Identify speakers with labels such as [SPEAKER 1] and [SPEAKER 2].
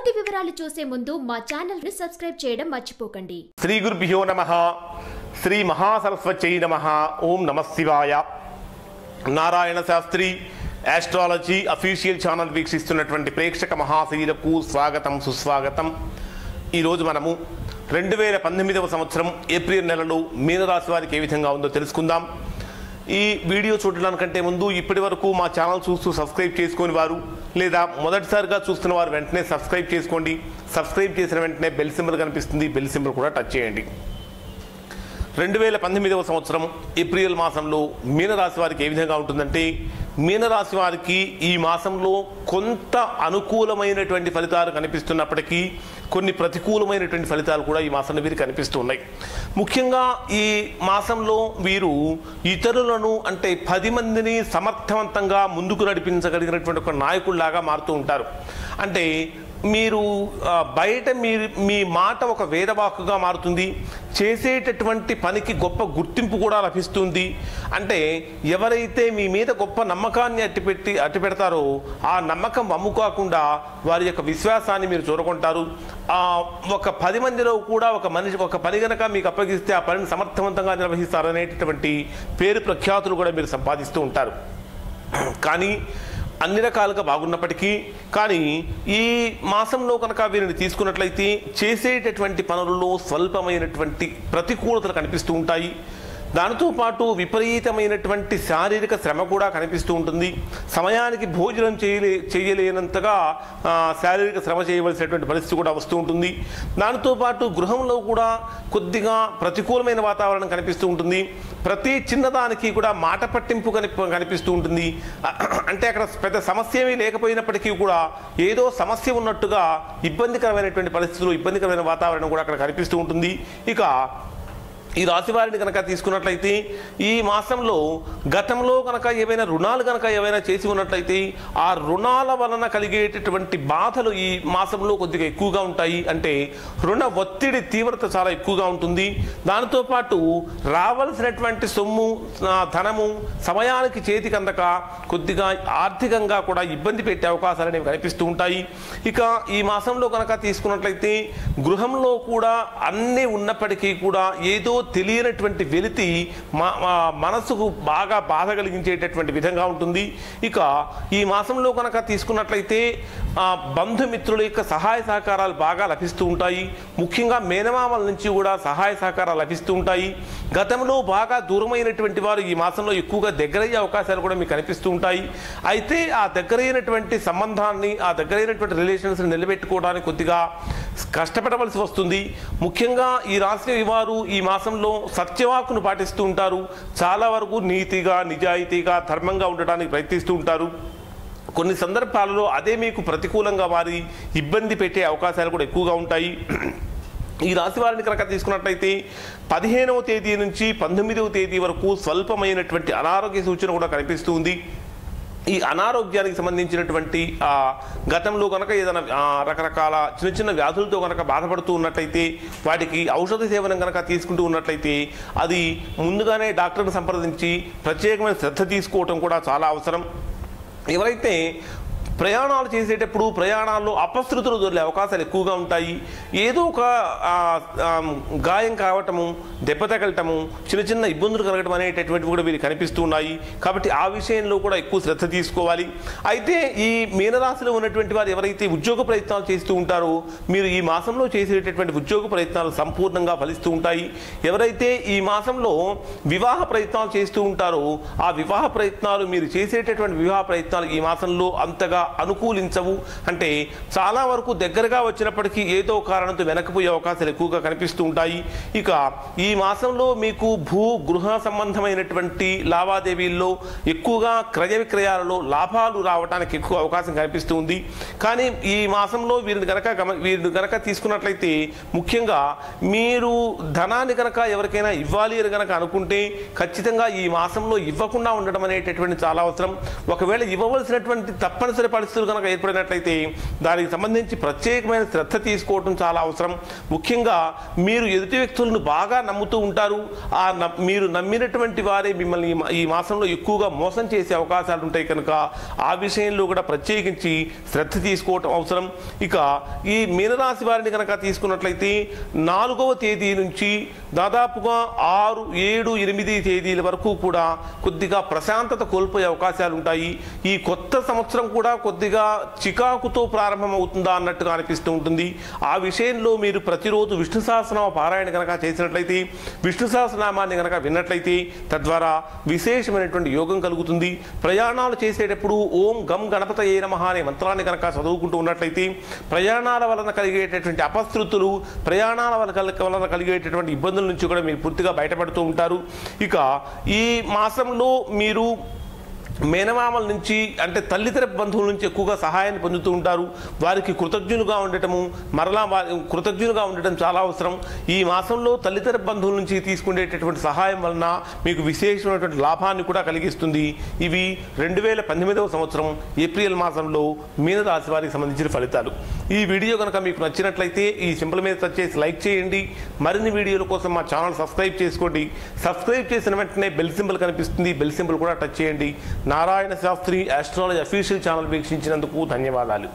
[SPEAKER 1] పూర్తి వివరాలు చూసే ముందు మా ఛానల్ ని సబ్స్క్రైబ్ చేయడం మర్చిపోకండి.
[SPEAKER 2] శ్రీ గురుభ్యో నమః. శ్రీ మహాసరస్వత్యై నమః. ఓం నమః శివాయ. Narayana Shastri astrology official channel వీక్షిస్తున్నటువంటి ప్రేక్షక మహాశయులకు స్వాగతం సుస్వాగతం. ఈరోజు మనము 2018వ సంవత్సరం ఏప్రిల్ నెలలో మీనరాశి వారికి ఏ విధంగా ఉందో తెలుసుకుందాం. ఈ వీడియో చూడడానికంటే ముందు ఇప్పటి వరకు మా ఛానల్ చూస్తూ సబ్స్క్రైబ్ చేసుకుని వారు లేదా మొదటిసారిగా చూస్తున్న వారు వెంటనే సబ్స్క్రైబ్ చేసుకోండి. సబ్స్క్రైబ్ చేసిన వెంటనే బెల్ సింబల్ కనిపిస్తుంది, బెల్ సింబల్ కూడా టచ్ చేయండి. 2018వ సంవత్సరం ఏప్రిల్ మాసంలో మీనరాశి వారికి ఏ విధంగా ఉంటుందంటే, మీనరాశి వారికి ఈ మాసంలో కొంత అనుకూలమైనటువంటి ఫలితాలు కనిపిస్తున్నప్పటికీ కొన్ని ప్రతికూలమైనటువంటి ఫలితాలు కూడా ఈ మాసంలో వీరికి కనిపిస్తున్నాయి. ముఖ్యంగా ఈ మాసంలో వీరు ఇతరులను అంటే 10 మందిని సమర్థవంతంగా ముందుకు నడిపించగలిగినటువంటి ఒక నాయకుల్లాగా మారుతూ ఉంటారు. అంటే మీరు బయట మీ మాట ఒక వేదవాక్కుగా మారుతుంది. చేసేటటువంటి పనికి గొప్ప గుర్తింపు కూడా లభిస్తుంది. అంటే ఎవరైతే మీ మీద గొప్ప నమ్మకాన్ని అట్టి పెడతారో ఆ నమ్మకం వమ్ముకాకుండా వారి యొక్క విశ్వాసాన్ని మీరు చూరగొంటారు. ఒక 10 మందిలో కూడా ఒక పని కనుక మీకు అప్పగిస్తే ఆ పనిని సమర్థవంతంగా నిర్వహిస్తారు అనేటటువంటి పేరు ప్రఖ్యాతులు కూడా మీరు సంపాదిస్తూ ఉంటారు. కానీ అన్ని రకాలుగా బాగున్నప్పటికీ కానీ ఈ మాసంలో కనుక వీరిని తీసుకున్నట్లయితే చేసేటటువంటి పనులలో స్వల్పమైనటువంటి ప్రతికూలతలు కనిపిస్తూ ఉంటాయి. దానితో పాటు విపరీతమైనటువంటి శారీరక శ్రమ కూడా కనిపిస్తూ ఉంటుంది. సమయానికి భోజనం చేయలేనంతగా శారీరక శ్రమ చేయవలసినటువంటి పరిస్థితి కూడా వస్తూ ఉంటుంది. దానితో పాటు గృహంలో కూడా కొద్దిగా ప్రతికూలమైన వాతావరణం కనిపిస్తూ ఉంటుంది. ప్రతి చిన్నదానికి కూడా మాట పట్టింపు కనిపిస్తూ ఉంటుంది. అంటే అక్కడ పెద్ద సమస్య ఏమీ లేకపోయినప్పటికీ కూడా ఏదో సమస్య ఉన్నట్టుగా ఇబ్బందికరమైనటువంటి పరిస్థితులు, ఇబ్బందికరమైన వాతావరణం కూడా అక్కడ కనిపిస్తూ ఉంటుంది. ఇక ఈ రాశి వారిని కనుక తీసుకున్నట్లయితే ఈ మాసంలో గతంలో కనుక ఏవైనా రుణాలు కనుక ఏవైనా చేసి ఉన్నట్లయితే ఆ రుణాల వలన కలిగేటటువంటి బాధలు ఈ మాసంలో కొద్దిగా ఎక్కువగా ఉంటాయి. అంటే రుణ ఒత్తిడి తీవ్రత చాలా ఎక్కువగా ఉంటుంది. దానితో పాటు రావాల్సినటువంటి సొమ్ము ధనము సమయానికి చేతికి అందక కొద్దిగా ఆర్థికంగా కూడా ఇబ్బంది పెట్టే అవకాశాలు అనేవి కనిపిస్తూ ఉంటాయి. ఇక ఈ మాసంలో కనుక తీసుకున్నట్లయితే గృహంలో కూడా అన్నీ ఉన్నప్పటికీ కూడా ఏదో తెలియనటువంటి వెలితి మనసుకు బాగా బాధ కలిగించేటటువంటి విధంగా ఉంటుంది. ఇక ఈ మాసంలో కనుక తీసుకున్నట్లయితే బంధుమిత్రుల యొక్క సహాయ సహకారాలు బాగా లభిస్తూ ఉంటాయి. ముఖ్యంగా మేనమామల నుంచి కూడా సహాయ సహకారాలు లభిస్తూ ఉంటాయి. గతంలో బాగా దూరమైనటువంటి వారు ఈ మాసంలో ఎక్కువగా దగ్గరయ్యే అవకాశాలు కూడా మీకు కనిపిస్తూ ఉంటాయి. అయితే ఆ దగ్గరైనటువంటి సంబంధాన్ని, ఆ దగ్గరైనటువంటి రిలేషన్స్ని నిలబెట్టుకోవడానికి కొద్దిగా కష్టపడవలసి వస్తుంది. ముఖ్యంగా ఈ రాశి వారు ఈ మాసంలో సత్యవాక్కును పాటిస్తూ ఉంటారు. చాలా వరకు నీతిగా, నిజాయితీగా, ధర్మంగా ఉండడానికి ప్రయత్నిస్తూ ఉంటారు. కొన్ని సందర్భాలలో అదే మీకు ప్రతికూలంగా వారి ఇబ్బంది పెట్టే అవకాశాలు కూడా ఎక్కువగా ఉంటాయి. ఈ రాశి వారిని కనుక తీసుకున్నట్లయితే 15వ తేదీ నుంచి 19వ తేదీ వరకు స్వల్పమైనటువంటి అనారోగ్య సూచన కూడా కనిపిస్తూ ఉంది. ఈ అనారోగ్యానికి సంబంధించినటువంటి గతంలో కనుక ఏదైనా రకరకాల చిన్న చిన్న వ్యాధులతో కనుక బాధపడుతూ ఉన్నట్లయితే వాటికి ఔషధ సేవనం కనుక తీసుకుంటూ ఉన్నట్లయితే అది ముందుగానే డాక్టర్ని సంప్రదించి ప్రత్యేకమైన శ్రద్ధ తీసుకోవటం కూడా చాలా అవసరం. ఎవరైతే ప్రయాణాలు చేసేటప్పుడు ప్రయాణాల్లో అపశృతులు దొరికే అవకాశాలు ఎక్కువగా ఉంటాయి. ఏదో ఒక గాయం కావటము, దెబ్బ తగలటము, చిన్న చిన్న ఇబ్బందులు కలగటం అనేటటువంటివి కూడా వీరికి కనిపిస్తూ ఉన్నాయి. కాబట్టి ఆ విషయంలో కూడా ఎక్కువ శ్రద్ధ తీసుకోవాలి. అయితే ఈ మీనరాశిలో ఉన్నటువంటి వారు ఎవరైతే ఉద్యోగ ప్రయత్నాలు చేస్తూ ఉంటారో మీరు ఈ మాసంలో చేసేటటువంటి ఉద్యోగ ప్రయత్నాలు సంపూర్ణంగా ఫలిస్తూ ఉంటాయి. ఎవరైతే ఈ మాసంలో వివాహ ప్రయత్నాలు చేస్తూ ఉంటారో ఆ వివాహ ప్రయత్నాలు, మీరు చేసేటటువంటి వివాహ ప్రయత్నాలు ఈ మాసంలో అంతగా అనుకూలించవు. అంటే చాలా వరకు దగ్గరగా వచ్చినప్పటికీ ఏదో కారణంతో వెనకపోయే అవకాశాలు ఎక్కువగా కనిపిస్తూ ఉంటాయి. ఇక ఈ మాసంలో మీకు భూ గృహ సంబంధమైనటువంటి లావాదేవీల్లో ఎక్కువగా క్రయ విక్రయాలలో లాభాలు రావడానికి ఎక్కువ అవకాశం కనిపిస్తూ ఉంది. కానీ ఈ మాసంలో వీరిని కనుక తీసుకున్నట్లయితే ముఖ్యంగా మీరు ధనాన్ని కనుక ఎవరికైనా ఇవ్వాలి అని కనుక అనుకుంటే ఖచ్చితంగా ఈ మాసంలో ఇవ్వకుండా ఉండడం అనేటటువంటి చాలా అవసరం. ఒకవేళ ఇవ్వవలసినటువంటి తప్పనిసరి పరిస్థితులు కనుక ఏర్పడినట్లయితే దానికి సంబంధించి ప్రత్యేకమైన శ్రద్ధ తీసుకోవడం చాలా అవసరం. ముఖ్యంగా మీరు ఎదుటి వ్యక్తులను బాగా నమ్ముతూ ఉంటారు. మీరు నమ్మినటువంటి వారే మిమ్మల్ని ఈ మాసంలో ఎక్కువగా మోసం చేసే అవకాశాలు ఉంటాయి కనుక ఆ విషయంలో కూడా ప్రత్యేకించి శ్రద్ధ తీసుకోవటం అవసరం. ఇక ఈ మీనరాశి వారిని కనుక తీసుకున్నట్లయితే 4వ తేదీ నుంచి దాదాపుగా 6, 7, 8 తేదీల వరకు కూడా కొద్దిగా ప్రశాంతత కోల్పోయే అవకాశాలు ఉంటాయి. ఈ కొత్త సంవత్సరం కూడా కొద్దిగా చికాకుతో ప్రారంభమవుతుందా అన్నట్టుగా అనిపిస్తూ ఉంటుంది. ఆ విషయంలో మీరు ప్రతిరోజు విష్ణు సహస్రనామ పారాయణ కనుక చేసినట్లయితే, విష్ణు సహస్రనామాన్ని కనుక విన్నట్లయితే తద్వారా విశేషమైనటువంటి యోగం కలుగుతుంది. ప్రయాణాలు చేసేటప్పుడు ఓం గం గణపతయే నమః అనే మంత్రాన్ని కనుక చదువుకుంటూ ఉన్నట్లయితే ప్రయాణాల వలన కలిగేటటువంటి అపశృతులు, ప్రయాణాల వలన కలిగేటటువంటి ఇబ్బందుల నుంచి కూడా మీరు పూర్తిగా బయటపడుతూ ఉంటారు. ఇక ఈ మాసంలో మీరు మేనమామల నుంచి అంటే తల్లితరపు బంధువుల నుంచి ఎక్కువగా సహాయాన్ని పొందుతూ ఉంటారు. వారికి కృతజ్ఞులుగా ఉండటం చాలా అవసరం. ఈ మాసంలో తల్లితరపు బంధువుల నుంచి తీసుకునేటటువంటి సహాయం వలన మీకు విశేషమైనటువంటి లాభాన్ని కూడా కలిగిస్తుంది. ఇవి 2018వ సంవత్సరం ఏప్రిల్ మాసంలో మీనరాశి వారికి సంబంధించిన ఫలితాలు. ఈ వీడియో కనుక మీకు నచ్చినట్లయితే ఈ సింపుల్ మీద టచ్ చేసి లైక్ చేయండి. మరిన్ని వీడియోల కోసం మా ఛానల్ సబ్స్క్రైబ్ చేసుకోండి. సబ్స్క్రైబ్ చేసిన వెంటనే బెల్ సింబల్ కనిపిస్తుంది, బెల్ సింబల్ కూడా టచ్ చేయండి. Narayana Shastri astrology official channel వీక్షించినందుకు ధన్యవాదాలు.